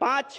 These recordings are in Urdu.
5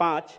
5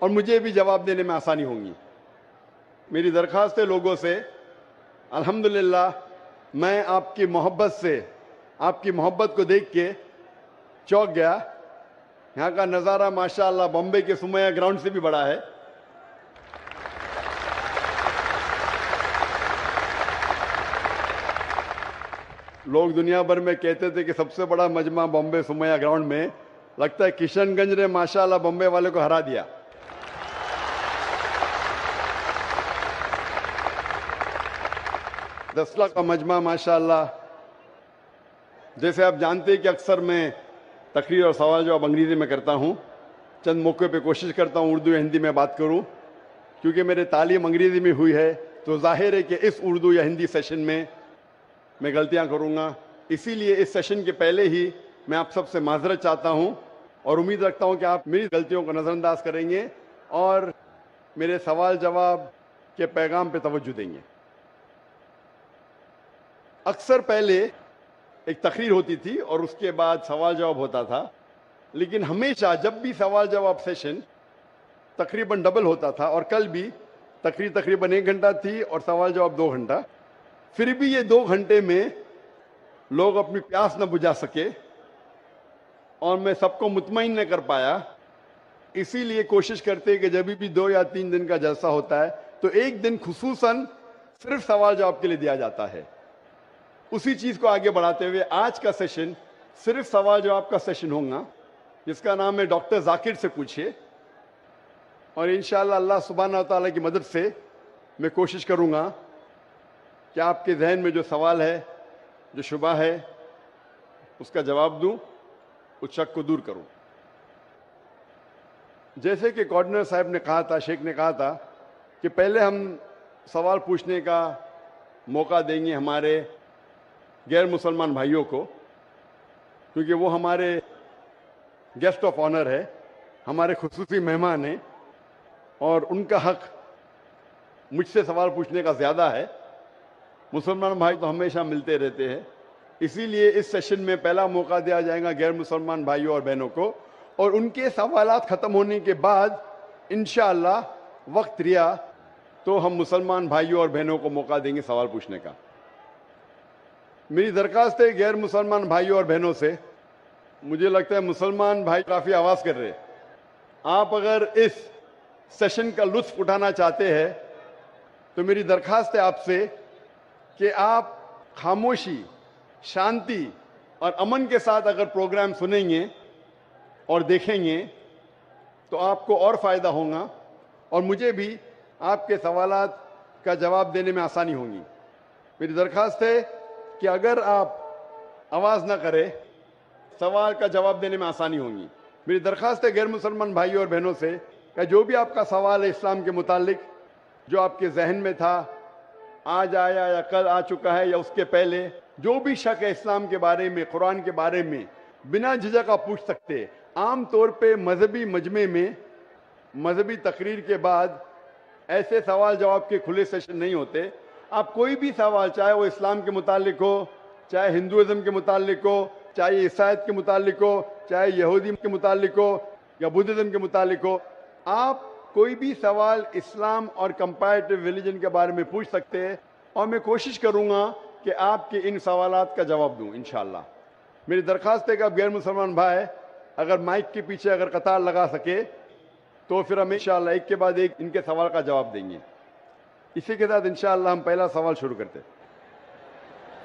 اور مجھے بھی جواب دینے میں آسانی ہوں گی۔ میری درخواست ہے لوگوں سے، الحمدللہ میں آپ کی محبت سے، آپ کی محبت کو دیکھ کے چونک گیا۔ یہاں کا نظارہ ماشاءاللہ بمبے کے سمیہ گراؤنڈ سے بھی بڑا ہے۔ لوگ دنیا بھر میں کہتے تھے کہ سب سے بڑا مجمع بمبے سمیہ گراؤنڈ میں، لگتا ہے کشن گنج نے ماشاءاللہ بمبے والے کو ہرا دیا۔ 10 لاکھ کا مجمع ماشاءاللہ۔ جیسے آپ جانتے ہیں کہ اکثر میں تقریر اور سوال جواب انگریزی میں کرتا ہوں، چند موقع پہ کوشش کرتا ہوں اردو یا ہندی میں بات کروں، کیونکہ میرے تعلیم انگریزی میں ہوئی ہے تو ظاہر ہے کہ اس اردو یا ہندی سیشن میں غلطیاں کروں گا۔ اسی لیے اس سیشن کے پہلے ہی میں آپ سب سے معذرت چاہتا ہوں اور امید رکھتا ہوں کہ آپ میری غلطیوں کو نظر انداز کریں گے اور میرے سوال جواب کے پیغام پہ توجہ دیں گے۔ اکثر پہلے ایک تقریر ہوتی تھی اور اس کے بعد سوال جواب ہوتا تھا، لیکن ہمیشہ جب بھی سوال جواب سیشن تقریباً ڈبل ہوتا تھا، اور کل بھی تقریر تقریباً 1 گھنٹہ تھی اور سوال جواب 2 گھنٹہ، پھر بھی یہ 2 گھنٹے میں لوگ اپنی پیاس نہ بجھا سکے اور میں سب کو مطمئن نہ کر پایا۔ اسی لیے کوشش کرتے کہ جب بھی 2 یا 3 دن کا جلسہ ہوتا ہے تو ایک دن خصوصاً صرف سوال جواب کے لیے دیا جاتا ہے۔ اسی چیز کو آگے بڑھاتے ہوئے آج کا سیشن صرف سوال جواب کا سیشن ہوگا، جس کا نام ہے ڈاکٹر ذاکر سے پوچھئے، اور انشاءاللہ اللہ سبحانہ وتعالی کی مدد سے میں کوشش کروں گا کہ آپ کے ذہن میں جو سوال ہے، جو شبہ ہے، اس کا جواب دوں، اس شک کو دور کروں۔ جیسے کہ کوآرڈینیٹر صاحب نے کہا تھا، شیخ نے کہا تھا کہ پہلے ہم سوال پوچھنے کا موقع دیں گے ہمارے غیر مسلمان بھائیوں کو، کیونکہ وہ ہمارے گیسٹ آف آنر ہے، ہمارے خصوصی مہمان ہیں، اور ان کا حق مجھ سے سوال پوچھنے کا زیادہ ہے۔ مسلمان بھائی تو ہمیشہ ملتے رہتے ہیں، اسی لیے اس سیشن میں پہلا موقع دیا جائے گا غیر مسلمان بھائیوں اور بہنوں کو، اور ان کے سوالات ختم ہونے کے بعد انشاءاللہ وقت رہا تو ہم مسلمان بھائیوں اور بہنوں کو موقع دیں گے سوال پوچھنے کا۔ میری درخواست ہے غیر مسلمان بھائیوں اور بہنوں سے، مجھے لگتا ہے مسلمان بھائی کافی آواز کر رہے ہیں، آپ اگر اس سیشن کا لطف اٹھانا چاہتے ہیں تو میری درخواست ہے آپ سے کہ آپ خاموشی، شانتی اور امن کے ساتھ اگر پروگرام سنیں گے اور دیکھیں گے تو آپ کو اور فائدہ ہوگا، اور مجھے بھی آپ کے سوالات کا جواب دینے میں آسانی ہوگی۔ میری درخواست ہے کہ اگر آپ آواز نہ کریں، سوال کا جواب دینے میں آسانی ہوگی۔ میری درخواست ہے غیر مسلمان بھائیوں اور بہنوں سے کہ جو بھی آپ کا سوال ہے اسلام کے متعلق، جو آپ کے ذہن میں تھا، آج آیا یا کل آ چکا ہے یا اس کے پہلے، جو بھی شک ہے اسلام کے بارے میں، قرآن کے بارے میں، بنا جھجک آپ پوچھ سکتے۔ عام طور پہ مذہبی مجمع میں مذہبی تقریر کے بعد ایسے سوال جواب کے کھلے سیشن نہیں ہوتے۔ آپ کوئی بھی سوال، چاہے وہ اسلام کے متعلق ہو، چاہے ہندوازم کے متعلق ہو، چاہے عیسائیت کے متعلق ہو، چاہے یہودی کے متعلق ہو یا بدھزم کے متعلق ہو، آپ کوئی بھی سوال اسلام اور کمپیریٹو ریلیجن کے بارے میں پوچھ سکتے ہیں، اور میں کوشش کروں گا کہ آپ کے ان سوالات کا جواب دوں انشاءاللہ۔ میری درخواست ہے کہ آپ غیر مسلمان بھائی اگر مائک کے پیچھے اگر قطار لگا سکے تو پھر ہم انشاءاللہ ایک کے بعد ایک ان کے سوال کا جواب دیں گے۔ اسی کے ساتھ انشاءاللہ ہم پہلا سوال شروع کرتے ہیں۔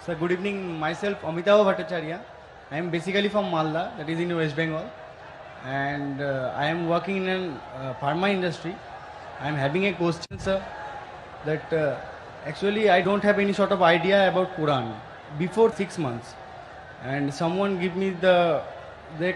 Sir, good evening. Myself, Amitava Bhattacharya. I am basically from Malda, that is in West Bengal, and I am working in a pharma industry. I am having a question, sir, that actually I don't have any sort of idea about Quran before 6 months, and someone give me that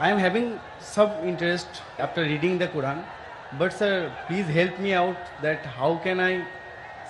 I am having some interest after reading the Quran, but sir please help me out that how can I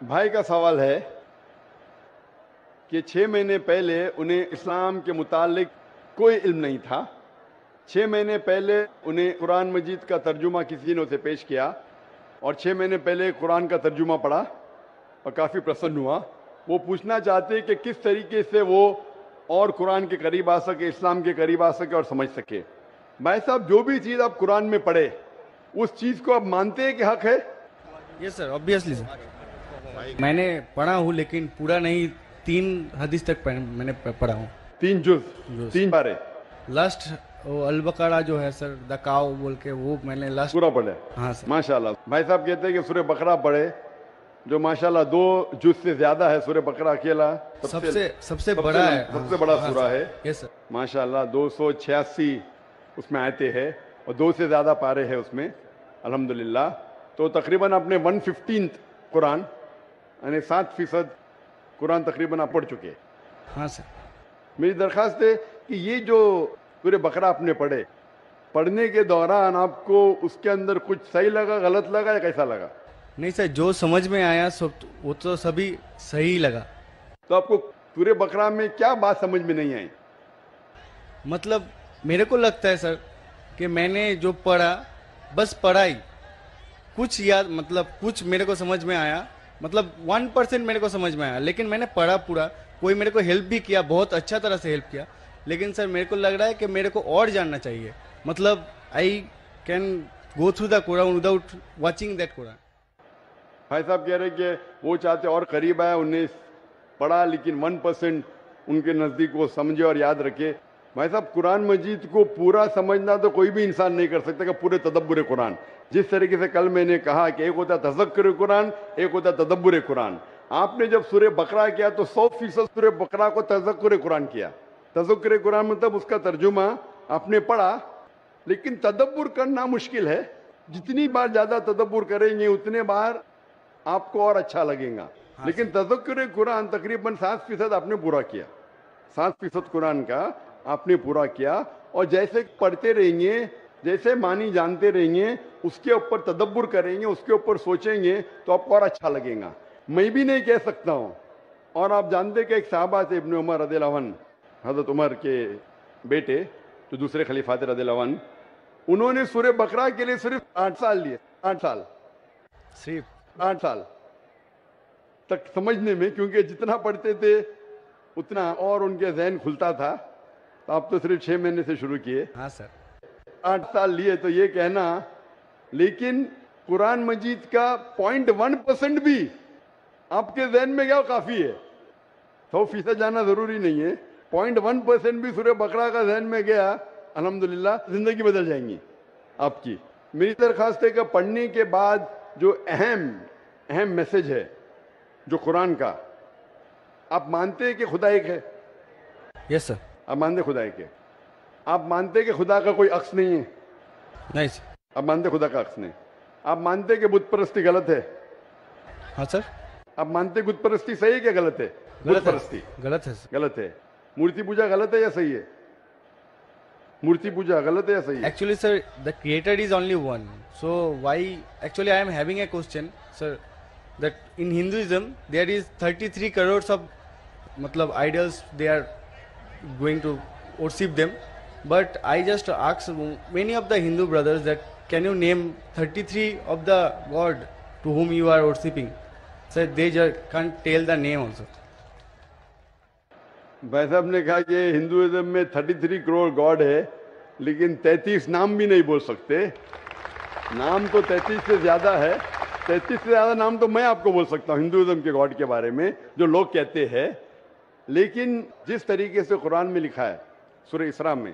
بھائی کا سوال ہے کہ 6 مہینے پہلے انہیں اسلام کے متعلق کوئی علم نہیں تھا۔ 6 مہینے پہلے انہیں قرآن مجید کا ترجمہ کسی نے اسے پیش کیا اور 6 مہینے پہلے قرآن کا ترجمہ پڑھا اور کافی پرسن ہوا. وہ پوچھنا چاہتے کہ کس طریقے سے وہ اور قرآن کے قریب آ سکے, اسلام کے قریب آ سکے اور سمجھ سکے. بھائی صاحب, جو بھی چیز آپ قرآن میں پڑھے اس چیز کو آپ مانتے ہیں کہ حق ہے؟ یس سر, آبویسلی سر. میں نے پڑھا ہوں لیکن پورا نہیں, 3 حدیث تک میں نے پڑھا ہوں. 3 جز, 3 پارے لاسٹ البقرہ جو ہے سر, دا کاؤ بول کے, وہ میں نے لاسٹ پورا پڑھے. ہاں سر. ماشاءاللہ. بھائی صاحب کہتے ہیں کہ سورہ بقرہ پڑھے, جو ماشاءاللہ 2 جز سے زیادہ ہے. سورہ بقرہ اکیلا سب سے بڑا ہے, سب سے بڑا سورہ ہے. یس سر. ماشاءاللہ 286 اس میں آیتیں ہیں اور 2 سے زیادہ پارے ہیں اس میں الحمدللہ. تو تقریباً اپنے 115 قرآن یعنی 7% قرآن تقریباً آپ پڑھ چکے. ہاں سر. میری درخواست ہے کہ یہ جو سورہ بقرہ آپ نے پڑھنے کے دوران آپ کو اس کے اندر کچھ صحیح لگا, غلط لگا یا کیسا لگا؟ نہیں سر, جو سمجھ میں آیا وہ تو سبھی صحیح لگا. تو آپ کو سورہ بقرہ میں کیا بات سمجھ میں نہیں آئی؟ مطلب میرے کو لگتا ہے سر کہ میں نے جو پڑھا بس پڑھائی, کچھ یاد, مطلب کچھ میرے کو سمجھ میں آیا, مطلب 1% میرے کو سمجھ میں آیا, لیکن میں نے پڑھا پورا. کوئی میرے کو ہیلپ بھی کیا, بہت اچھا طرح سے ہیلپ کیا, لیکن سر میرے کو لگ رہا ہے کہ میرے کو اور جاننا چاہیے. مطلب I can go through the Quran without watching that Quran. بھائی صاحب کہہ رہے کہ وہ چاہتے اور قریب آئے, انہیں پڑھا لیکن 1% ان کے نزدیک وہ سمجھے اور یاد رکھے. بھائی صاحب, قرآن مجید کو پورا سمجھنا تو کوئی بھی انسان نہیں کر سکتا کہ پورے تدبر قرآن. جس طریقے سے کل میں نے کہا کہ ایک ہوتا ہے تذکر قرآن, ایک ہوتا ہے تدبر قرآن. آپ نے جب سورہ بقرہ کیا تو 100% سورہ بقرہ کو تذکر قرآن کیا. تذکر قرآن مطلب اس کا ترجمہ آپ نے پڑھا, لیکن تدبر کرنا مشکل ہے. جتنی بار زیادہ تدبر کریں گے اتنے بار آپ کو اور اچھا لگے گا. لیکن تذکر قرآن تقریباً 7% آپ نے پورا کیا. 7% قرآن کا آپ نے پورا کیا, اور جیسے پڑھتے رہیں گے, جیسے معنی جانتے رہیں گے, اس کے اوپر تدبر کریں گے, اس کے اوپر سوچیں گے تو آپ کو اور اچھا لگے گا. میں بھی نہیں کہہ سکتا ہوں. اور آپ جانتے کہ ایک صحابہ تھے ابن عمر رضی اللہ عنہ, حضرت عمر کے بیٹے جو دوسرے خلیفہ تھے رضی اللہ عنہ, انہوں نے سورہ بقرہ کے لیے صرف 8 سال لیے. 8 سال, صرف 8 سال تک سمجھنے میں, کیونکہ جتنا پڑھتے تھے اتنا اور ان کے ذہن کھلتا تھا. تو آپ تو صرف 6 مہینے سے شروع کیے. ہاں سر. 8 سال لیے تو یہ کہنا, لیکن قرآن مجید کا 0.1% بھی آپ کے ذہن میں گیا کافی ہے. 100% جانا ضروری نہیں ہے. 0.1% بھی سورہ بقرہ کا ذہن میں گیا, الحمدللہ زندگی بدل جائیں گی آپ کی. میری درخواست ہے کہ پڑھنے کے بعد جو اہم میسج ہے جو قرآن کا, آپ مانتے ہیں کہ خدا ایک ہے؟ یس سر. آپ مانتے خدا ایک ہے؟ آپ مانتے کہ خدا کا کوئی عکس نہیں ہے؟ نہیں سر. آپ مانتے خدا کا عکس نہیں؟ آپ مانتے کہ بت پرستی غلط ہے؟ ہاں سر. آپ مانتے بت پرستی صحیح ہے کہ غلط ہے؟ بت پرستی غلط ہے سر. غلط ہے. مورتی پوجا غلط ہے یا صحیح ہے؟ مورتی پوجا غلط ہے یا صحیح ہے؟ Actually, sir, the creator is only one. So why? Actually, I am having a question, sir. That in Hinduism there is 33 crores of, matlab, idols. They are going to worship them. But I just asked many of the Hindu brothers that can you name 33 of the god to whom you are worshipping? So they just can't tell the name also. بھائی صاحب نے کہا کہ ہندوازم میں 33 کروڑ گاڈ ہے, لیکن 33 نام بھی نہیں بول سکتے. نام تو 33 سے زیادہ ہے. 33 سے زیادہ نام تو میں آپ کو بول سکتا ہوں ہندوازم کے گاڈ کے بارے میں جو لوگ کہتے ہیں. لیکن جس طریقے سے قرآن میں لکھا ہے, سورہ اسراء میں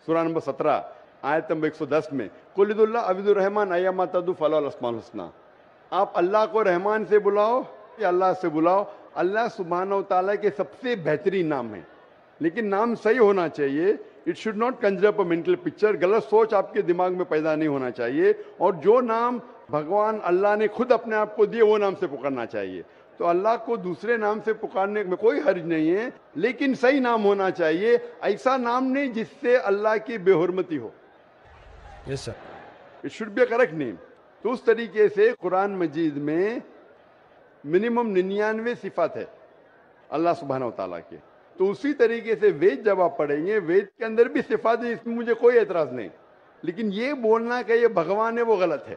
سورہ نمبر 17 آیت نمبر 110 میں, قل ادعوا اللہ عبد الرحمن ایما تدعوا فلہ الاسماء الحسنی, آپ اللہ کو رحمان سے بلاؤ یا اللہ سے بلاؤ, اللہ سبحانہ و تعالیٰ کے سب سے بہترین نام ہے. لیکن نام صحیح ہونا چاہیے. اٹ شوڈ ناٹ کنجر اپ اے مینٹل پکچر. غلط سوچ آپ کے دماغ میں پیدا نہیں ہونا چاہیے. اور جو نام بھگوان اللہ نے خود اپنے آپ کو دیے وہ نام سے پکارنا چاہیے. تو اللہ کو دوسرے نام سے پکارنے میں کوئی حرج نہیں ہے, لیکن صحیح نام ہونا چاہیے. ایسا نام نہیں جس سے اللہ کی بے حرمتی ہو. Yes sir. It should be a correct name. تو اس طریقے سے قرآن مجید میں منیمم 99 صفات ہے اللہ سبحانہ و تعالیٰ کے. تو اسی طریقے سے وید جب آپ پڑھیں گے, وید کے اندر بھی صفات ہے, اس میں مجھے کوئی اعتراض نہیں. لیکن یہ بولنا کہ یہ بھگوان ہے وہ غلط ہے.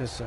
Yes sir.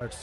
That's.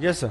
Yes sir.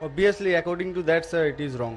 Obviously, according to that sir, it is wrong.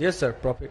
Yes sir. Prophet.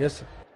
Yes sir.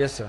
Yes sir.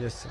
Yes sir.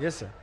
Yes sir.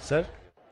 Sir.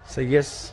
So yes.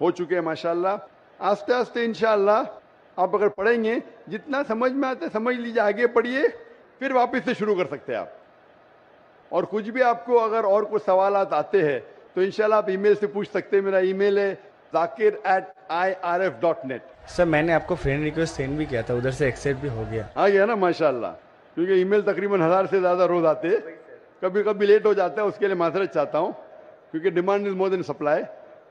ہو چکے ہیں ماشاءاللہ. آہستہ آہستہ انشاءاللہ آپ اگر پڑھیں گے جتنا سمجھ میں آتا ہے سمجھ لیجیے, آگے پڑھیے, پھر واپس سے شروع کر سکتے ہیں آپ. اور کچھ بھی آپ کو اگر اور کوئی سوالات آتے ہیں تو انشاءاللہ آپ ای میل سے پوچھ سکتے ہیں. میرا ای میل ہے zakir@irf.net. سر میں نے آپ کو فرینڈ ریکویسٹ سینڈ بھی کیا تھا, ادھر سے ایکسیپٹ بھی ہو گیا. آ گیا نا ماشاءاللہ, کیونکہ ای میل تقریباً 1000 سے زیادہ روز آتے ہیں. کبھی کبھی لیٹ ہو جاتا ہے, اس کے لیے معذرت چاہتا ہوں, کیونکہ demand is more then supply.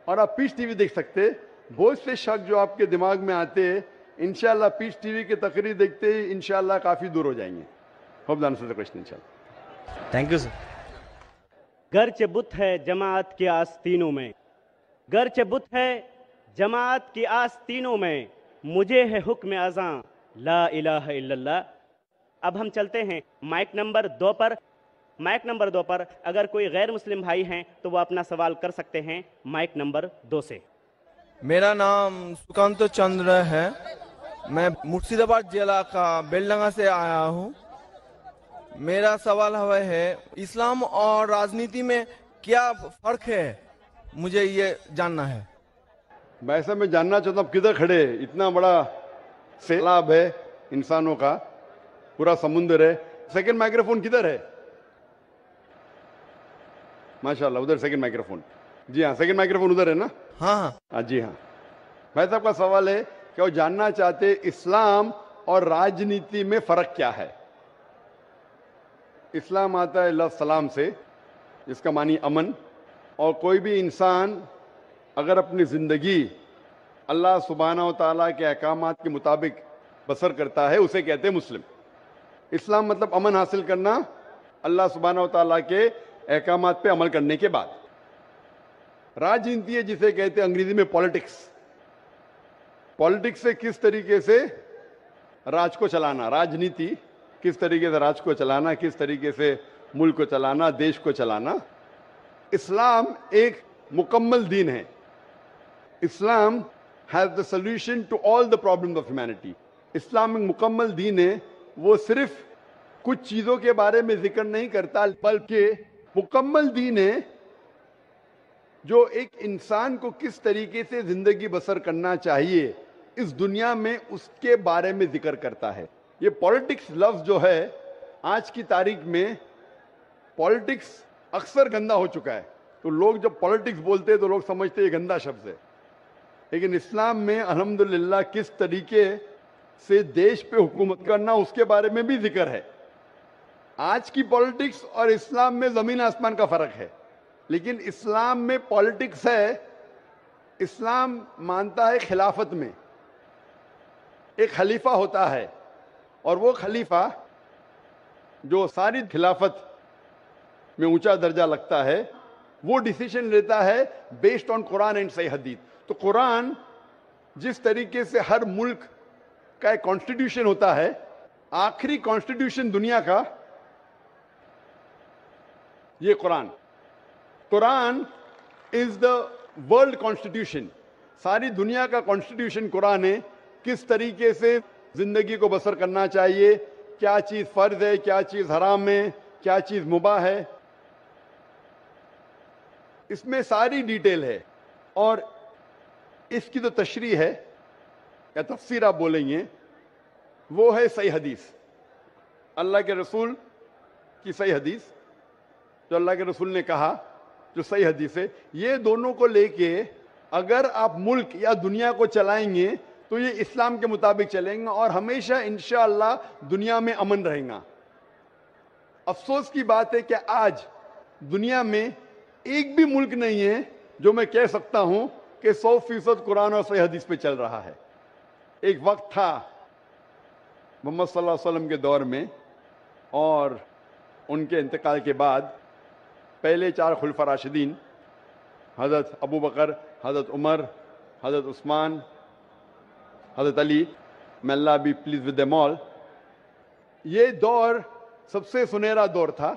اور آپ پیس ٹی وی دیکھ سکتے ہیں. بہت سے شک جو آپ کے دماغ میں آتے ہیں انشاءاللہ پیس ٹی وی کی تقریر دیکھتے ہی انشاءاللہ کافی دور ہو جائیں گے. ہوپ دان سے کوشچن انشاءاللہ. Thank you sir. گرچہ بت ہے جماعت کی آستینوں میں, گرچہ بت ہے جماعت کی آستینوں میں, مجھے ہے حکم اذاں لا الہ الا اللہ. اب ہم چلتے ہیں مائک نمبر 2 پر. مائک نمبر 2 پر اگر کوئی غیر مسلم بھائی ہیں تو وہ اپنا سوال کر سکتے ہیں مائک نمبر 2 سے. میرا نام سکانت چندر ہے. میں مرشید آباد ضلع کا بیلڈنگا سے آیا ہوں. میرا سوال ہے اسلام اور راجنیتی میں کیا فرق ہے, مجھے یہ جاننا ہے. ویسا میں جاننا چاہتا ہوں کدھر کھڑے, اتنا بڑا سیلاب ہے انسانوں کا, پورا سمندر ہے. سیکنڈ مائکرو فون کدھر ہے؟ ماشاءاللہ ادھر سیکنڈ مائکرو فون. جی ہاں, سیکنڈ مائکرو فون ادھر ہے نا. ہاں ہاں جی ہاں. بھائی صاحب کا سوال ہے کہ وہ جاننا چاہتے اسلام اور راجنیتی میں فرق کیا ہے. اسلام آتا ہے لفظ سلام سے, جس کا معنی امن. اور کوئی بھی انسان اگر اپنی زندگی اللہ سبحانہ و تعالیٰ کے احکامات کے مطابق بسر کرتا ہے اسے کہتے ہیں مسلم. اسلام مطلب امن حاصل کرنا اللہ سبحانہ و تعالیٰ کے احکامات پہ عمل کرنے کے بعد. راجنیتی ہے جسے کہتے ہیں انگریزی میں پالیٹکس. پالیٹکس سے کس طریقے سے راج کو چلانا, راجنیتی کس طریقے سے راج کو چلانا, کس طریقے سے ملک کو چلانا, دیش کو چلانا. اسلام ایک مکمل دین ہے. Islam has the solution to all the problems of humanity. اسلام ایک مکمل دین ہے. وہ صرف کچھ چیزوں کے بارے میں ذکر نہیں کرتا بلکہ مکمل دین ہے جو ایک انسان کو کس طریقے سے زندگی بسر کرنا چاہیے اس دنیا میں اس کے بارے میں ذکر کرتا ہے. یہ پالیٹکس لفظ جو ہے آج کی تاریخ میں پالیٹکس اکثر گندا ہو چکا ہے. تو لوگ جب پالیٹکس بولتے ہیں تو لوگ سمجھتے ہیں یہ گندا شبد ہے. لیکن اسلام میں الحمدللہ کس طریقے سے دیش پہ حکومت کرنا اس کے بارے میں بھی ذکر ہے. آج کی پالیٹکس اور اسلام میں زمین آسمان کا فرق ہے. لیکن اسلام میں پالیٹکس ہے. اسلام مانتا ہے خلافت میں ایک خلیفہ ہوتا ہے, اور وہ خلیفہ جو ساری خلافت میں اونچا درجہ لگتا ہے وہ ڈیسیشن لیتا ہے بیسڈ آن قرآن اینڈ صحیح حدیث. تو قرآن جس طریقے سے ہر ملک کا ایک کانسٹیٹیوشن ہوتا ہے, آخری کانسٹیٹیوشن دنیا کا یہ قرآن از دا ورلڈ کانسٹیٹیوشن. ساری دنیا کا کانسٹیٹیوشن قرآن ہے. کس طریقے سے زندگی کو بسر کرنا چاہیے, کیا چیز فرض ہے, کیا چیز حرام ہے, کیا چیز مباح ہے, اس میں ساری ڈیٹیل ہے. اور اس کی جو تشریح ہے یا تفسیر آپ بولیں گے وہ ہے صحیح حدیث. اللہ کے رسول کی صحیح حدیث, جو اللہ کے رسول نے کہا, جو صحیح حدیث ہے. یہ دونوں کو لے کے اگر آپ ملک یا دنیا کو چلائیں گے تو یہ اسلام کے مطابق چلیں گا اور ہمیشہ انشاءاللہ دنیا میں امن رہے گا. افسوس کی بات ہے کہ آج دنیا میں ایک بھی ملک نہیں ہے جو میں کہہ سکتا ہوں کہ 100% قرآن اور صحیح حدیث پہ چل رہا ہے. ایک وقت تھا محمد صلی اللہ علیہ وسلم کے دور میں اور ان کے انتقال کے بعد پہلے 4 خلفاء راشدین حضرت ابو بکر, حضرت عمر, حضرت عثمان, حضرت علی, may Allah be pleased with them all, یہ دور سب سے سنہرا دور تھا.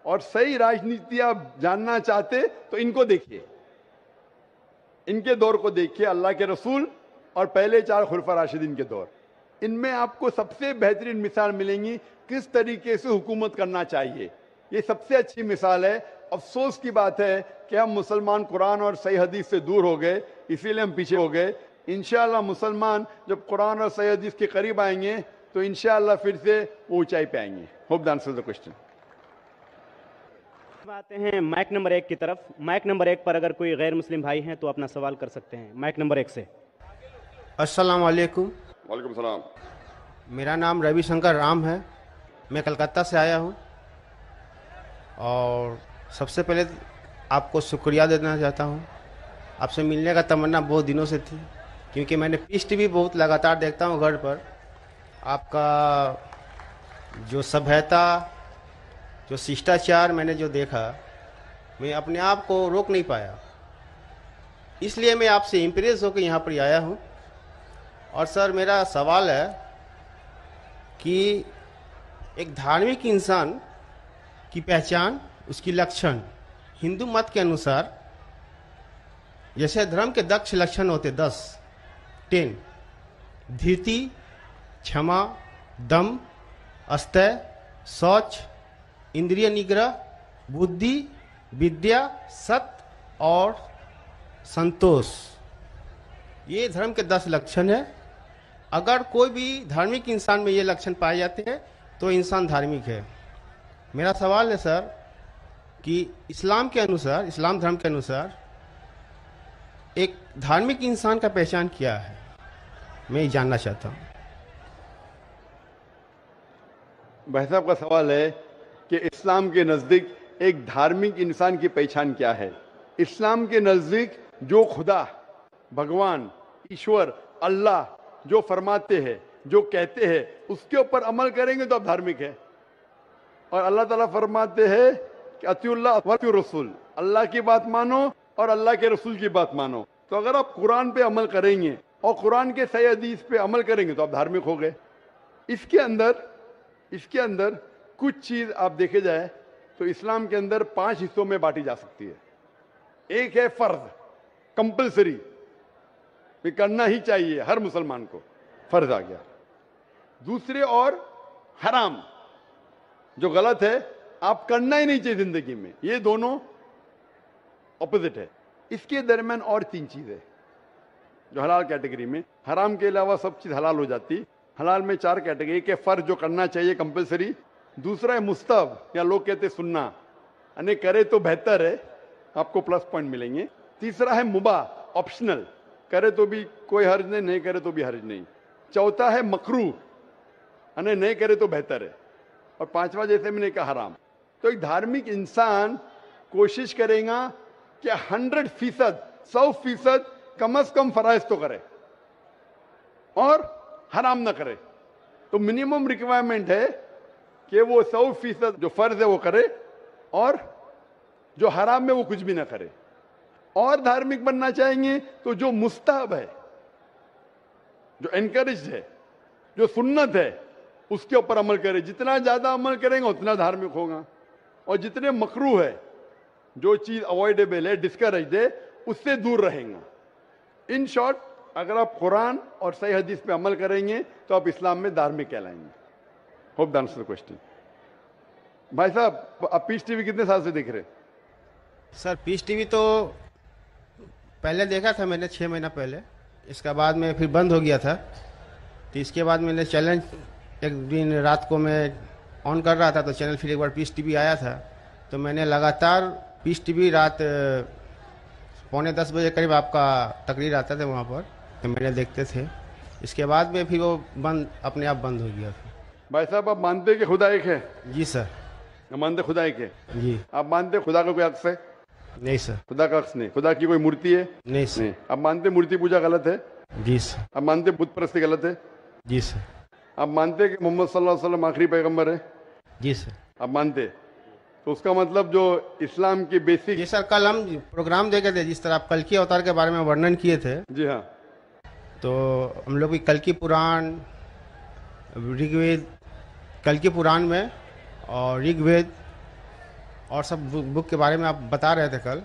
اور صحیح راجنیتی آپ جاننا چاہتے تو ان کو دیکھیے, ان کے دور کو دیکھیے, اللہ کے رسول اور پہلے 4 خلفاء راشدین کے دور. ان میں آپ کو سب سے بہترین مثال ملیں گی کس طریقے سے حکومت کرنا چاہیے. یہ سب سے اچھی مثال ہے افسوس کی بات ہے کہ ہم مسلمان قرآن اور صحیح حدیث سے دور ہو گئے, اسی لیے ہم پیچھے ہو گئے. انشاءاللہ مسلمان جب قرآن اور صحیح حدیث کے قریب آئیں گے تو انشاءاللہ پھر سے اونچائی پہ آئیں گے. Hope the answer the question. آتے ہیں مائک نمبر 1 کی طرف. مائک نمبر 1 پر اگر کوئی غیر مسلم بھائی ہیں تو اپنا سوال کر سکتے ہیں. مائک نمبر 1 سے. السلام علیکم. وعلیکم السلام. میرا نام روی شنکر رام ہے. میں کلکتہ سے آیا ہوں اور سب سے پہلے آپ کو شکریہ دینا چاہتا ہوں. آپ سے ملنے کا تمنا بہت دنوں سے تھی کیونکہ میں نے پیس ٹی وی بہت لگاتار دیکھتا ہوں گھر پر. آپ کا جو سبھیتا جو ششٹاچار میں نے جو دیکھا میں اپنے آپ کو روک نہیں پایا, اس لیے میں آپ سے امپریس ہو کے یہاں پر آیا ہوں. اور سر میرا سوال ہے کہ ایک دھارمک انسان کی پہچان, اس کی لکشن ہندو مت کے انوسار جیسے دھرم کے 10 لکشن ہوتے 10 دھیرتی, چھما, دم, استے, شوچ, اندریہ نگرہ, بدھی, ودیا, ست اور سنتوش. یہ دھرم کے 10 لکشن ہیں. اگر کوئی بھی دھارمک انسان میں یہ لکشن پائے جاتے ہیں تو انسان دھارمک ہے. میرا سوال ہے سر کہ اسلام کے انوسار, اسلام دھرم کے انوسار ایک دھارمک انسان کا پہچان کیا ہے, میں یہ جاننا چاہتا ہوں. بھائی صاحب کا سوال ہے کہ اسلام کے نزدیک ایک دھارمک انسان کی پہچان کیا ہے. اسلام کے نزدیک جو خدا, بھگوان, ایشور, اللہ جو فرماتے ہیں, جو کہتے ہیں اس کے اوپر عمل کریں گے تو آپ دھارمک ہیں. اور اللہ تعالیٰ فرماتے ہیں کہ اطیعوا اللہ واطیعوا الرسول, اللہ کی بات مانو اور اللہ کے رسول کی بات مانو. تو اگر آپ قرآن پہ عمل کریں گے اور قرآن کے صحیح حدیث پہ عمل کریں گے تو آپ دھارمک ہو گئے. اس کے اندر کچھ چیز آپ دیکھے جائے تو اسلام کے اندر 5 حصوں میں بانٹی جا سکتی ہے. ایک ہے فرض, کمپلسری, یہ کرنا ہی چاہیے ہر مسلمان کو, فرض آ گیا. دوسرے اور حرام جو غلط ہے, آپ کرنا ہی نہیں چاہیے زندگی میں. یہ دونوں اپوزٹ ہے. اس کے درمیان اور 3 چیزیں جو حلال کیٹیگری میں, حرام کے علاوہ سب چیز حلال ہو جاتی. حلال میں 4 کیٹیگری. ایک ہے فرض جو کرنا چاہیے کمپلسری, دوسرا ہے مستحب یا لوگ کہتے سننا, یعنی کرے تو بہتر ہے, آپ کو پلس پوائنٹ ملیں گے. تیسرا ہے مباح, آپشنل, کرے تو بھی کوئی حرج نہیں, نہیں کرے تو بھی حرج نہیں. چوتھا ہے مکروہ, یعنی نہیں کرے تو بہتر ہے. اور 5واں جیسے میں نے کہا حرام. تو ایک دھارمک انسان کوشش کرے گا کہ 100%, 100% کم از کم فرائض تو کرے اور حرام نہ کرے. تو منیمم ریکوائرمنٹ ہے کہ وہ 100% جو فرض ہے وہ کرے اور جو حرام ہے وہ کچھ بھی نہ کرے. اور دھارمک بننا چاہیں گے تو جو مستحب ہے, جو انکریجڈ ہے, جو سنت ہے, اس کے اوپر عمل کرے. جتنا زیادہ عمل کریں گے اتنا دھارمک ہوگا. اور جتنے مکروہ ہے, جو چیز اوائڈیبل ہے, ڈسکریجڈ ہے, اس سے دور رہیں گا. ان شارٹ, اگر آپ قرآن اور صحیح حدیث پہ عمل کریں گے تو آپ اسلام میں دھارمک کہلائیں گے. Hope the answer the question. بھائی صاحب, آپ پیس ٹی وی کتنے سال سے دیکھ رہے؟ سر پیس ٹی وی تو پہلے دیکھا تھا میں نے 6 مہینہ پہلے, اس کے بعد میں پھر بند ہو گیا تھا. تو اس کے بعد میں نے چیلنج ایک دن رات کو میں آن کر رہا تھا تو چینل پھر ایک بار پیس ٹی وی آیا تھا, تو میں نے لگاتار پیس ٹی وی رات 9:45 بجے قریب آپ کا تقریر آتا تھا وہاں پر, تو میں نے دیکھتے تھے. اس کے بعد میں پھر وہ بند, اپنے آپ بند ہو گیا. بھائی صاحب, آپ مانتے کہ خدا ایک ہے؟ جی سر. مانتے خدا ایک ہے؟ جی. آپ مانتے خدا کا کوئی عکس ہے؟ نہیں سر. خدا کا عکس نہیں. خدا کی کوئی مورتی ہے؟ نہیں سر. آپ مانتے مورتی پوجا غلط ہے؟ جی سر. آپ مانتے بت پرستی غلط ہے؟ جی سر. آپ مانتے کہ محمد صلی اللہ علیہ وسلم آخری پیغمبر ہے؟ جی سر. آپ مانتے؟ تو اس کا مطلب جو اسلام کی بیسک. جی سر, کل ہم پروگرام دیکھے تھے جس طرح آپ کلکی اوتار کے بارے میں ورنن کیے تھے. جی ہاں. تو ہم لوگ کلکی پران, رگ وید, کلکی پران میں اور رگ وید اور سب بک کے بارے میں آپ بتا رہے تھے کل,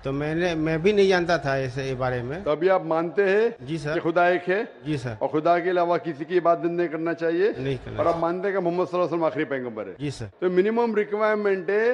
تو میں بھی نہیں جانتا تھا اس بارے میں. تو ابھی آپ مانتے ہیں جی سر کہ خدا ایک ہے؟ جی سر. اور خدا کے علاوہ کسی کی عبادت نہیں کرنا چاہیے, نہیں کرنا. اور آپ مانتے ہیں کہ محمد صلی اللہ علیہ وسلم آخری پیغمبر ہے؟ جی سر. تو منیمم ریکوائرمنٹ ہے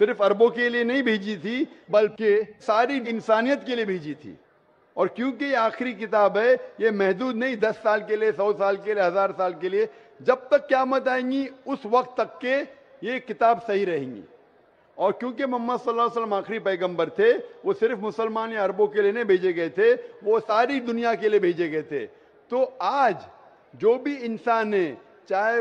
صرف عربوں کے لیے نہیں بھیجی تھی بلکہ ساری انسانیت کے لیے بھیجی تھی. اور کیونکہ یہ آخری کتاب ہے, یہ محدود نہیں 10 سال کے لیے, 100 سال کے لیے, 1000 سال کے لیے, جب تک قیامت آئیں گی اس وقت تک کے یہ کتاب صحیح رہیں گی. اور کیونکہ محمد صلی اللہ علیہ وسلم آخری پیغمبر تھے, وہ صرف مسلمان یا عربوں کے لیے نہیں بھیجے گئے تھے, وہ ساری دنیا کے لیے بھیجے گئے تھے. تو آج جو بھی انسان ہے, چاہے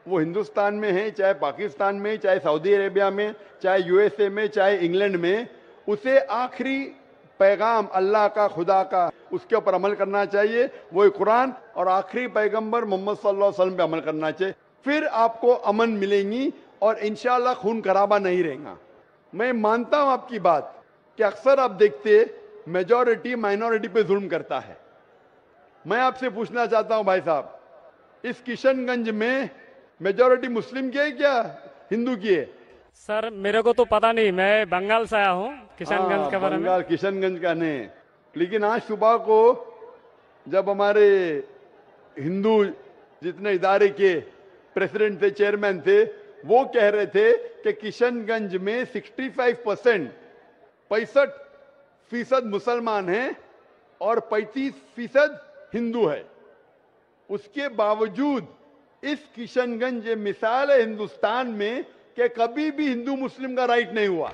وہ ہندوستان میں ہے, چاہے پاکستان میں, چاہے سعودی عربیہ میں, چاہے یو ایس اے میں, چاہے انگلینڈ میں, اسے آخری پیغام اللہ کا, خدا کا, اس کے اوپر عمل کرنا چاہیے, وہی قرآن, اور آخری پیغمبر محمد صلی اللہ علیہ وسلم پہ عمل کرنا چاہیے. پھر آپ کو امن ملیں گی اور انشاءاللہ خون خرابہ نہیں رہے گا. میں مانتا ہوں آپ کی بات کہ اکثر آپ دیکھتے میجورٹی مائنورٹی پہ ظلم کرتا ہے. میں آپ سے پوچھنا چاہتا ہوں بھائی صاحب, اس کشن گنج میں میجورٹی مسلم کی ہے کیا ہندو کی ہے؟ سر میرے کو تو پتا نہیں, میں بنگال سے آیا ہوں, کشن گنج کے بارے میں. بنگال کشن گنج کا نہیں, لیکن آج صبح کو جب ہمارے ہندو جتنے ادارے کے پریزیڈنٹ تھے, چیئرمین تھے, وہ کہہ رہے تھے کہ کشن گنج میں 65% مسلمان ہیں اور 35% ہندو ہے. اس کے باوجود اس کشن گنج یہ مثال ہے ہندوستان میں کہ کبھی بھی ہندو مسلم کا رائٹ نہیں ہوا.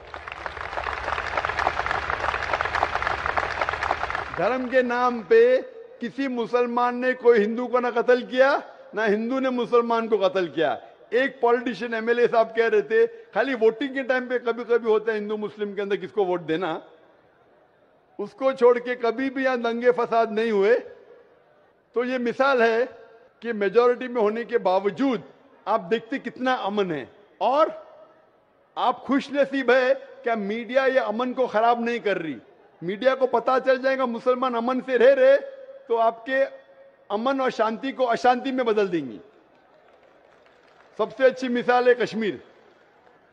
دھرم کے نام پہ کسی مسلمان نے کوئی ہندو کو نہ قتل کیا, نہ ہندو نے مسلمان کو قتل کیا. ایک پولیٹیشین ایم ایل اے صاحب کہہ رہے تھے خالی ووٹنگ کے ٹائم پہ کبھی کبھی ہوتا ہے ہندو مسلم کے اندر کس کو ووٹ دینا, اس کو چھوڑ کے کبھی بھی یہاں دنگے فساد نہیں ہوئے. تو یہ مثال ہے کہ میجورٹی میں ہونے کے باوجود آپ دیکھتے کتنا امن ہے. اور آپ خوش نصیب ہے کہ میڈیا یہ امن کو خراب نہیں کر رہی. میڈیا کو پتا چل جائے گا مسلمان امن سے رہ رہے تو آپ کے امن اور شانتی کو اشانتی میں بدل دیں گی. سب سے اچھی مثال ہے کشمیر.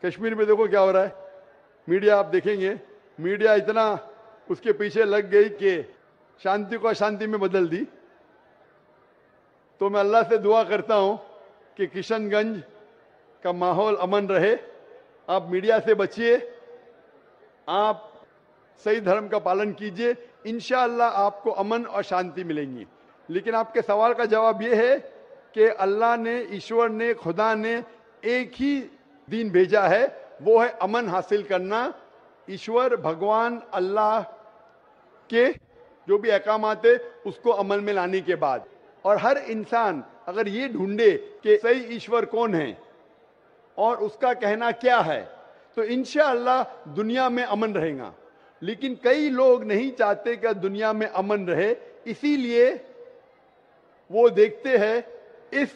کشمیر میں دیکھو کیا ہو رہا ہے. میڈیا آپ دیکھیں گے, میڈیا اتنا اس کے پیچھے لگ گئی کہ شانتی کو اشانتی میں بدل دی. تو میں اللہ سے دعا کرتا ہوں کہ کشن گنج کا ماحول امن رہے. آپ میڈیا سے بچیے, آپ صحیح دھرم کا پالن کیجئے, انشاءاللہ آپ کو امن اور شانتی ملیں گی. لیکن آپ کے سوال کا جواب یہ ہے کہ اللہ نے, ایشور نے, خدا نے ایک ہی دین بھیجا ہے, وہ ہے امن حاصل کرنا. ایشور بھگوان اللہ کے جو بھی احکامات ہے اس کو عمل میں لانے کے بعد, اور ہر انسان اگر یہ ڈھونڈے کہ صحیح ایشور کون ہے اور اس کا کہنا کیا ہے تو انشاءاللہ دنیا میں امن رہے گا. لیکن کئی لوگ نہیں چاہتے کہ دنیا میں امن رہے, اسی لیے وہ دیکھتے ہیں اس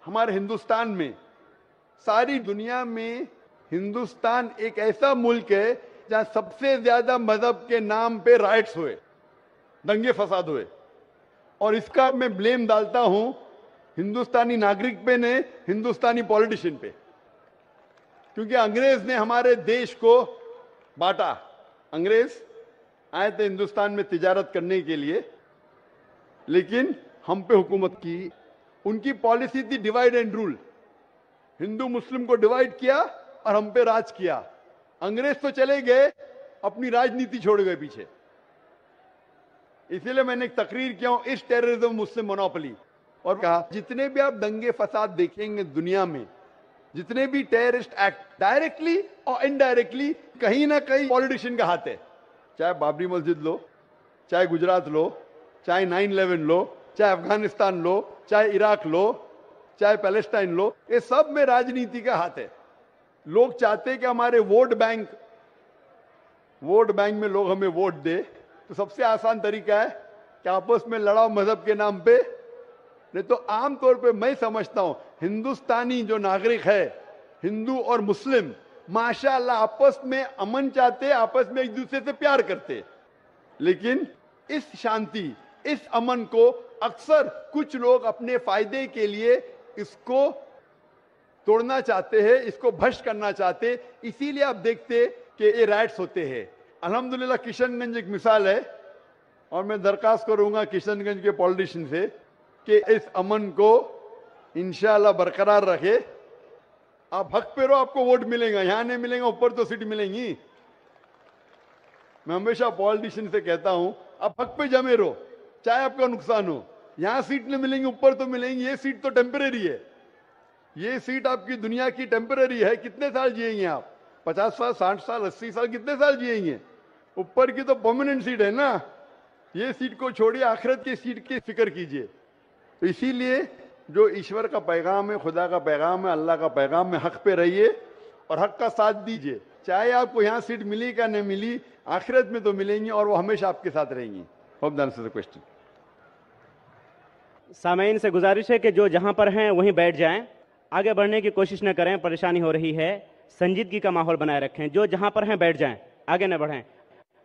ہمارے ہندوستان میں, ساری دنیا میں ہندوستان ایک ایسا ملک ہے جہاں سب سے زیادہ مذہب کے نام پہ رائٹس ہوئے, دنگے فساد ہوئے. اور اس کا میں بلیم ڈالتا ہوں ہندوستانی ناگرک پہ نے, ہندوستانی پولیٹیشین پہ, کیونکہ انگریز نے ہمارے دیش کو بانٹا. انگریز آئے تھے ہندوستان میں تجارت کرنے کے لیے, لیکن ہم پہ حکومت کی. ان کی پالیسی تھی ڈیوائڈ اینڈ رول, ہندو مسلم کو ڈیوائڈ کیا اور ہم پہ راج کیا. انگریز تو چلے گئے, اپنی راجنیتی چھوڑ گئے پیچھے. اسی لیے میں نے ایک تقریر کیا ہوں, اس ٹیررزم مسلم مونوپلی, اور کہا جتنے بھی آپ دنگے فساد دیکھیں گے دنیا میں, جتنے بھی ٹیررسٹ ایکٹ ڈائریکٹلی اور انڈائریکٹلی کہیں نہ کہیں پولیٹیشین کا ہاتھ ہے. چاہے بابری مسجد لو, چاہے گجرات لو, چاہے 9/11 لو, چاہے افغانستان لو, چاہے عراق لو, چاہے پیلسٹائن لو, یہ سب میں راجنیتی کا ہاتھ ہے. لوگ چاہتے کہ ہمارے ووٹ بینک میں لوگ ہمیں ووٹ دے, تو سب سے آسان طریقہ ہے کہ آپس میں لڑاؤ مذہب کے نام پہ. نہیں تو عام طور پہ میں سمجھتا ہوں ہندوستانی جو ناگرک ہے, ہندو اور مسلم, ماشاءاللہ آپس میں امن چاہتے, آپس میں ایک دوسرے سے پیار کرتے. لیکن اس شانتی, اس امن کو اکثر کچھ لوگ اپنے فائدے کے لیے اس کو توڑنا چاہتے ہیں, اس کو بھشٹ کرنا چاہتے. اسی لیے آپ دیکھتے کہ یہ رائٹس ہوتے ہیں. الحمدللہ کشن گنج ایک مثال ہے, اور میں درخواست کروں گا کشن گنج کے پولیٹیشین سے کہ اس امن کو انشاءاللہ برقرار رکھے. آپ حق پہ رہو, آپ کو ووٹ ملے گا, یہاں نہیں ملے گا, اوپر تو سیٹ ملیں گی. میں ہمیشہ پالیٹیشین سے کہتا ہوں آپ حق پہ جمے رہو, چاہے آپ کا نقصان ہو. یہاں سیٹ نہیں ملیں گی, اوپر تو ملیں گی. یہ سیٹ تو ٹیمپریری ہے, یہ سیٹ آپ کی دنیا کی ٹیمپریری ہے. کتنے سال جیئیں گے آپ؟ 50 سال, 60 سال, 80 سال, کتنے سال جیئیں گے؟ اوپر کی تو پرماننٹ سیٹ ہے نا. یہ سیٹ کو چھوڑیے, آخرت کی سیٹ کی فکر کیجئے. تو اسی لیے جو ایشور کا پیغام ہے, خدا کا پیغام ہے, اللہ کا پیغام ہے, حق پہ رہیے اور حق کا ساتھ دیجئے. چاہے آپ کو یہاں سیٹ ملی کا نہیں ملی, آخرت میں تو ملیں گی اور وہ ہمیشہ آپ کے ساتھ رہیں گی. Hope that answers the question. سامعین سے گزارش ہے کہ جو جہاں پر ہیں وہیں بیٹھ جائیں, آگے بڑھنے کی کوشش نہ کریں, پریشانی ہو رہی ہے. سنجیدگی کا ماحول بنائے رکھیں, جو جہاں پر ہیں بیٹھ جائیں, آگے نہ بڑھیں.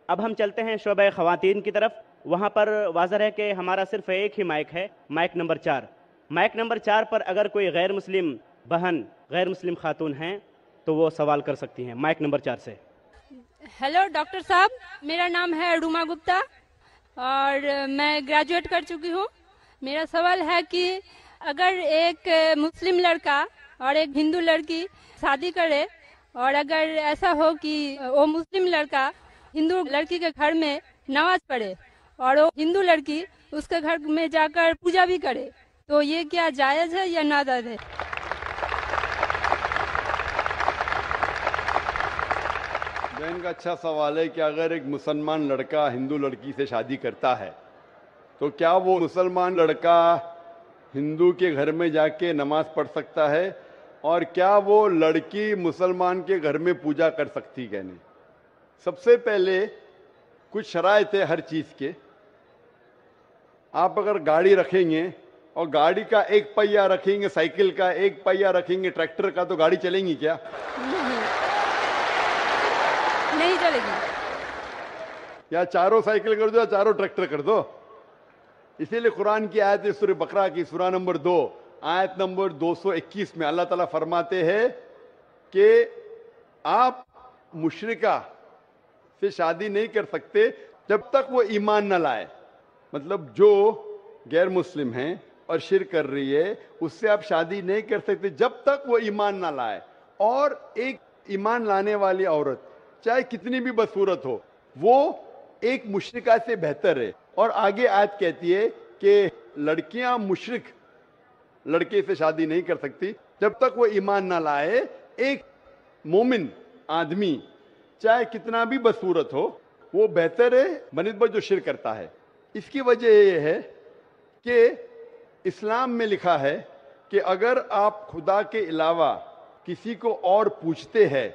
اب ہم چلتے ہیں شعبہ خواتین کی طرف. وہاں پر واضح ہے کہ ہمارا صرف ایک ہی مائک ہے, مائک نمبر 4. مائک نمبر 4 پر اگر کوئی غیر مسلم بہن, غیر مسلم خاتون ہیں تو وہ سوال کر سکتی ہیں. مائک نمبر 4 سے. ہیلو ڈاکٹر صاحب, میرا نام ہے روما گپتا اور میں گریجویٹ کر چکی ہوں. میرا سوال ہے کہ اگر ایک مسلم لڑکا اور ایک ہندو لڑکی شادی کرے اور اگر ایسا ہو کہ وہ مسلم لڑکا ہندو لڑکی کے گھر میں نماز پڑھے اور وہ ہندو لڑکی اس کے گھر میں جا کر پوجا بھی کرے, تو یہ کیا جائز ہے یا ناجائز ہے؟ بہن کا اچھا سوال ہے کہ اگر ایک مسلمان لڑکا ہندو لڑکی سے شادی کرتا ہے تو کیا وہ مسلمان لڑکا ہندو کے گھر میں جا کے نماز پڑھ سکتا ہے, اور کیا وہ لڑکی مسلمان کے گھر میں پوجا کر سکتی کہ نہیں؟ سب سے پہلے کچھ شرائط ہے ہر چیز کے. آپ اگر گاڑی رکھیں گے اور گاڑی کا ایک پہیہ رکھیں گے, سائیکل کا ایک پہیہ رکھیں گے, ٹریکٹر کا, تو گاڑی چلیں گی کیا؟ نہیں چلے گی. یا چاروں سائیکل کر دو یا چاروں ٹریکٹر کر دو. اسی لیے قرآن کی آیت ہے سورہ بقرہ کی سورہ نمبر 2 آیت نمبر 221 میں اللہ تعالیٰ فرماتے ہیں کہ آپ مشرکہ سے شادی نہیں کر سکتے جب تک وہ ایمان نہ لائے. مطلب جو غیر مسلم ہیں اور شرک کر رہی ہے اس سے آپ شادی نہیں کر سکتے جب تک وہ ایمان نہ لائے. اور ایک ایمان لانے والی عورت چاہے کتنی بھی بدصورت ہو, وہ ایک مشرکہ سے بہتر ہے. اور آگے آیت کہتی ہے کہ لڑکیاں مشرک لڑکے سے شادی نہیں کر سکتی جب تک وہ ایمان نہ لائے. ایک مومن آدمی چاہے کتنا بھی بدصورت ہو وہ بہتر ہے بنسبت جو شرک کرتا ہے. اس کی وجہ یہ ہے کہ اسلام میں لکھا ہے کہ اگر آپ خدا کے علاوہ کسی کو اور پوچھتے ہیں,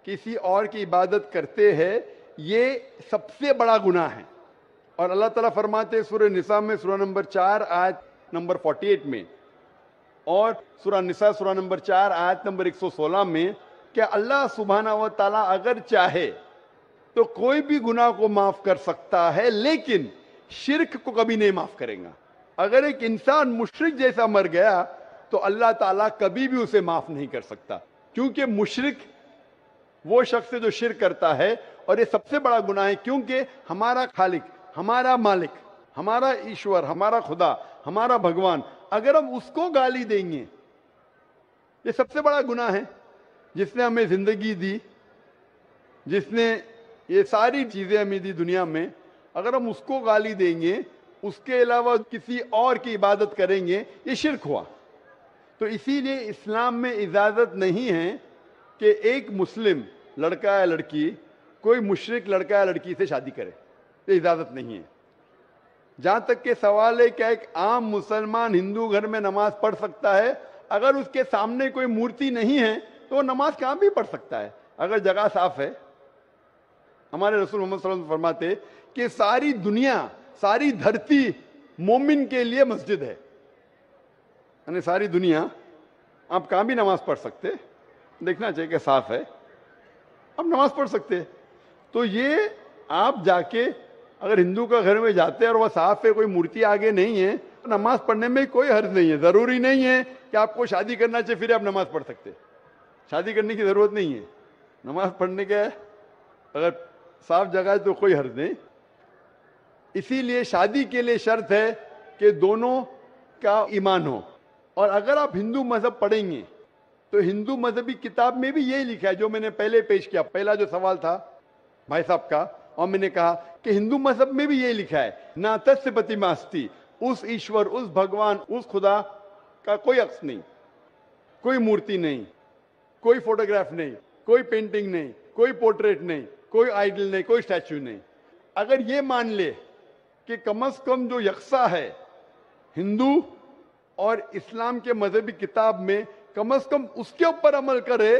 کسی اور کی عبادت کرتے ہیں, یہ سب سے بڑا گناہ ہے. اور اللہ تعالیٰ فرماتے ہیں سورہ نساء میں سورہ نمبر 4 آیت نمبر 48 میں, اور سورہ نساء سورہ نمبر 4 آیت نمبر 116 میں کہ اللہ سبحانہ و تعالیٰ اگر چاہے تو کوئی بھی گناہ کو معاف کر سکتا ہے, لیکن شرک کو کبھی نہیں معاف کرے گا. اگر ایک انسان مشرک جیسا مر گیا تو اللہ تعالیٰ کبھی بھی اسے معاف نہیں کر سکتا, کیونکہ مشرک وہ شخص ہے جو شرک کرتا ہے. اور یہ سب سے بڑا گناہ ہے, کیونکہ ہمارا خالق, ہمارا مالک, ہمارا ایشور, ہمارا خدا, ہمارا بھگوان, اگر ہم اس کو گالی دیں گے, یہ سب سے بڑا گناہ ہے. جس نے ہمیں زندگی دی, جس نے یہ ساری چیزیں ہمیں دی دنیا میں, اگر ہم اس کو گالی دیں گے, اس کے علاوہ کسی اور کی عبادت کریں گے, یہ شرک ہوا. تو اسی لیے اسلام میں اجازت نہیں ہے کہ ایک مسلم لڑکا یا لڑکی کوئی مشرک لڑکا یا لڑکی سے شادی کرے, یہ اجازت نہیں ہے. جہاں تک کہ سوال ہے کہ ایک عام مسلمان ہندو گھر میں نماز پڑھ سکتا ہے, اگر اس کے سامنے کوئی مورتی نہیں ہے تو وہ نماز کہاں بھی پڑھ سکتا ہے اگر جگہ صاف ہے. ہمارے رسول محمد صلی اللہ علیہ وسلم فرماتے کہ ساری دنیا, ساری دھرتی مومن کے لیے مسجد ہے. یعنی ساری دنیا آپ کہاں بھی نماز پڑھ سکتے, دیکھنا چاہیے کہ صاف ہے, آپ نماز پڑھ سکتے. تو یہ آپ جا کے اگر ہندو کا گھر میں جاتے ہیں اور وہ صاف ہے, کوئی مورتی آگے نہیں ہے, تو نماز پڑھنے میں کوئی حرج نہیں ہے. ضروری نہیں ہے کہ آپ کو شادی کرنا چاہیے پھر آپ نماز پڑھ سکتے. شادی کرنے کی ضرورت نہیں ہے, نماز پڑھنے کے اگر صاف جگہ ہے تو کوئی حرج نہیں. اسی لیے شادی کے لیے شرط ہے کہ دونوں کا ایمان ہو. اور اگر آپ ہندو مذہب پڑھیں گے تو ہندو مذہبی کتاب میں بھی یہی لکھا ہے جو میں نے پہلے پیش کیا. پہلا جو سوال تھا بھائی صاحب کا, اور میں نے کہا کہ ہندو مذہب میں بھی یہی لکھا ہے, نا تسیہ پرتیماستی, اس ایشور, اس بھگوان, اس خدا کا کوئی عکس نہیں, کوئی مورتی نہیں, کوئی فوٹوگراف نہیں, کوئی پینٹنگ نہیں, کوئی پورٹریٹ نہیں, کوئی آئیڈل نہیں, کوئی اسٹیچو نہیں. اگر یہ مان لے کہ کم از کم جو یکساں ہے ہندو اور اسلام کے مذہبی کتاب میں, کم از کم اس کے اوپر عمل کرے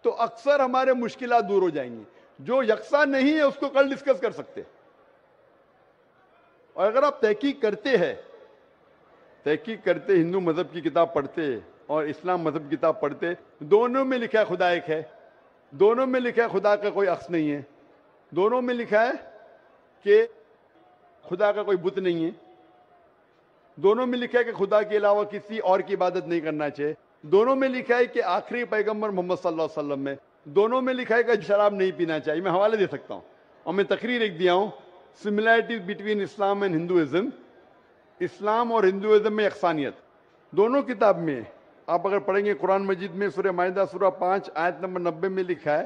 تو اکثر ہمارے مشکلات دور ہو جائیں گی. جو یکساں نہیں ہے اس کو کل ڈسکس کر سکتے. اور اگر آپ تحقیق کرتے ہندو مذہب کی کتاب پڑھتے اور اسلام مذہب کی کتاب پڑھتے, دونوں میں لکھا ہے خدا ایک ہے, دونوں میں لکھا ہے خدا کا کوئی عکس نہیں ہے, دونوں میں لکھا ہے کہ خدا کا کوئی بت نہیں ہے, دونوں میں لکھا ہے کہ خدا کے علاوہ کسی اور کی عبادت نہیں کرنا چاہیے, دونوں میں لکھا ہے کہ آخری پیغمبر محمد صلی اللہ علیہ وسلم میں, دونوں میں لکھا ہے کہ شراب نہیں پینا چاہیے. میں حوالے دے سکتا ہوں اور میں تقریر ایک دیا ہوں, similarities between Islam and Hinduism, اسلام اور ہندوازم میں یکسانیت دونوں کتاب میں. آپ اگر پڑھیں گے قرآن مجید میں سورہ مائدہ سورہ 5 آیت نمبر 90 میں لکھا ہے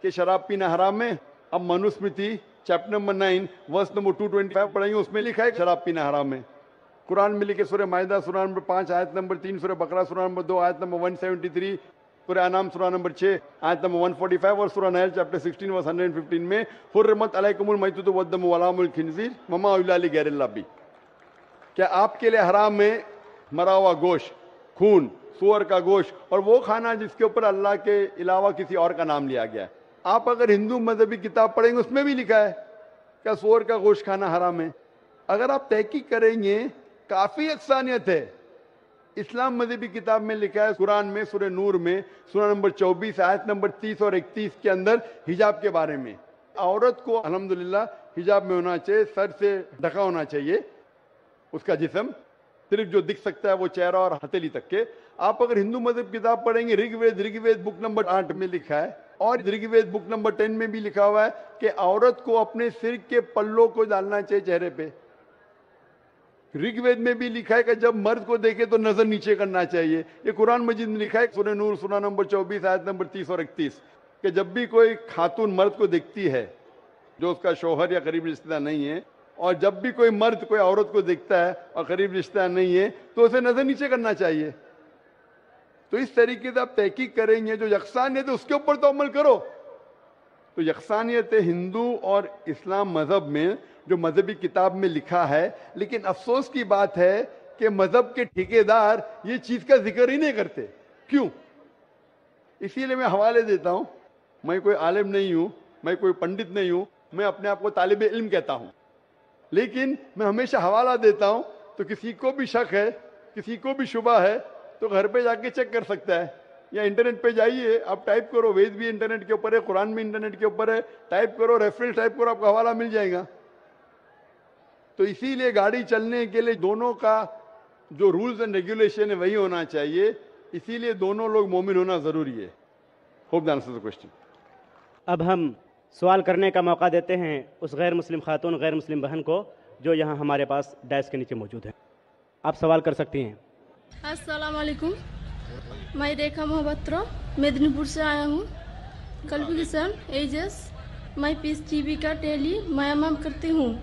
کہ شراب پینا حرام ہے. اب Manusmriti chapter number 9 verse number 225 پڑھیں گے, اس میں لکھا ہے کہ شراب پینا حرام ہے. قرآن میں لکھے سورہ مائدہ سورہ نمبر 5 آیت نمبر 3, سورہ بقرہ سورہ نمبر 2 آیت نمبر 173, سورہ انعام سورہ نمبر 6 آیت نمبر 145 اور سورہ نحل چیپٹر 16 ورس 115 میں حرمت علیکم المیتۃ والدم ولحم الخنزیر وما اہل لغیر اللہ بھی. کیا آپ کے لیے حرام ہے مرا ہوا گوشت, خون, سور کا گوشت اور وہ کھانا جس کے اوپر اللہ کے علاوہ کسی اور کا نام لیا گیا ہے. آپ اگر ہندو مذہبی کتاب پڑھیں گے اس میں بھی لکھا ہے کہ سور کا گوشت کھانا حرام ہے. اگر آپ تحقیق کریں گے کافی یکسانیت ہے. اسلام مذہبی کتاب میں لکھا ہے قرآن میں سورہ نور میں سورہ نمبر 24 آیت نمبر 30 اور 31 کے اندر حجاب کے بارے میں, عورت کو الحمدللہ حجاب میں ہونا چاہیے, سر سے ڈھکا ہونا چاہیے اس کا جسم, صرف جو دکھ سکتا ہے وہ چہرہ اور ہتھیلی تک کے. آپ اگر ہندو مذہب کتاب پڑھیں گے رگ وید بک نمبر 8 میں لکھا ہے اور رگ وید بک نمبر 10 میں بھی لکھا ہوا ہے کہ عورت کو اپنے سر کے پلوں کو ڈالنا چاہیے چہرے پہ. رگ وید میں بھی لکھا ہے کہ جب مرد کو دیکھے تو نظر نیچے کرنا چاہیے. یہ قرآن مجید میں لکھا ہے سورہ نور سورہ نمبر 24 آیت نمبر 30 اور 31 کہ جب بھی کوئی خاتون مرد کو دیکھتی ہے جو اس کا شوہر یا قریب رشتہ دار نہیں ہے, اور جب بھی کوئی مرد کوئی عورت کو دیکھتا ہے اور قریب رشتہ دار نہیں ہے تو اسے نظر نیچے کرنا چاہیے. تو اس طریقے سے آپ تحقیق کریں گے, جو یکسانیت ہے اس کے اوپر تو عمل کرو. تو یکسانیت ہندو اور اسلام مذہب میں جو مذہبی کتاب میں لکھا ہے, لیکن افسوس کی بات ہے کہ مذہب کے ٹھیکیدار یہ چیز کا ذکر ہی نہیں کرتے. کیوں؟ اسی لیے میں حوالے دیتا ہوں. میں کوئی عالم نہیں ہوں, میں کوئی پنڈت نہیں ہوں, میں اپنے آپ کو طالب علم کہتا ہوں, لیکن میں ہمیشہ حوالہ دیتا ہوں. تو کسی کو بھی شک ہے, کسی کو بھی شبہ ہے تو گھر پہ جا کے چیک کر سکتا ہے, یا انٹرنیٹ پہ جائیے, آپ ٹائپ کرو, وید بھی انٹرنیٹ کے اوپر ہے, قرآن بھی انٹرنیٹ کے اوپر ہے, ٹائپ کرو, ریفرنس ٹائپ کرو, آپ کو حوالہ مل جائے گا. تو اسی لیے گاڑی چلنے کے لیے دونوں کا جو رولز اینڈ ریگولیشن ہے وہی ہونا چاہیے. اسی لیے دونوں لوگ مومن ہونا ضروری ہے. Hope that answers the question. اب ہم سوال کرنے کا موقع دیتے ہیں اس غیر مسلم خاتون, غیر مسلم بہن کو جو یہاں ہمارے پاس ڈائس کے نیچے موجود ہے. آپ سوال کر سکتی ہیں. السلام علیکم, میں ریکھا محبترا میدنی پور سے آیا ہوں. کوالیفیکیشن ایجز میں پیس ٹی وی کا ٹیلی معائنہ کرتی ہوں.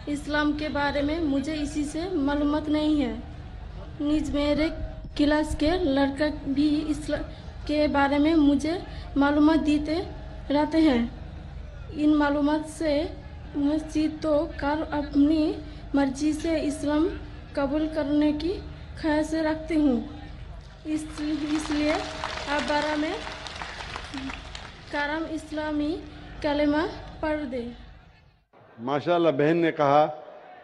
اسلام کے بارے میں مجھے اسی سے معلومات نہیں ہے. نیز میرے کلاس کے لڑکا بھی اسلام کے بارے میں مجھے معلومات دیتے رہتے ہیں. ان معلومات سے مسجد تو کار اپنی مرضی سے اسلام قبول کرنے کی خواہش رکھتی ہوں. اس لیے آپ بارہ میں کرم اسلامی کلمہ پڑھ دیں. ماشاءاللہ بہن نے کہا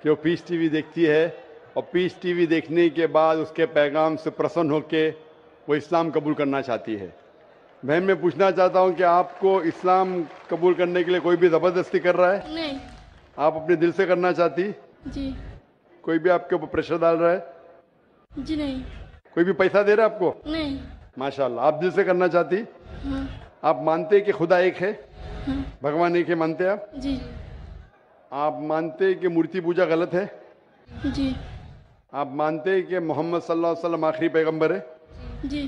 کہ وہ پیس ٹی وی دیکھتی ہے اور پیس ٹی وی دیکھنے کے بعد اس کے پیغام سے پرسن ہو کے وہ اسلام قبول کرنا چاہتی ہے. بہن میں پوچھنا چاہتا ہوں کہ آپ کو اسلام قبول کرنے کے لیے کوئی بھی زبردستی کر رہا ہے؟ نہیں. آپ اپنے دل سے کرنا چاہتی؟ جی. کوئی بھی آپ کے اوپر پریشر ڈال رہا ہے؟ جی نہیں. کوئی بھی پیسہ دے رہا ہے آپ کو؟ نہیں. ماشاءاللہ. آپ دل سے کرنا چاہتی؟ ہاں. آپ مانتے کہ خدا ایک ہے؟ ہاں. بھگوان ایک ہے مانتے آپ؟ جی. آپ مانتے کہ مورتی پوجا غلط ہے؟ جی. آپ مانتے کہ محمد صلی اللہ علیہ وسلم آخری پیغمبر ہے؟ جی.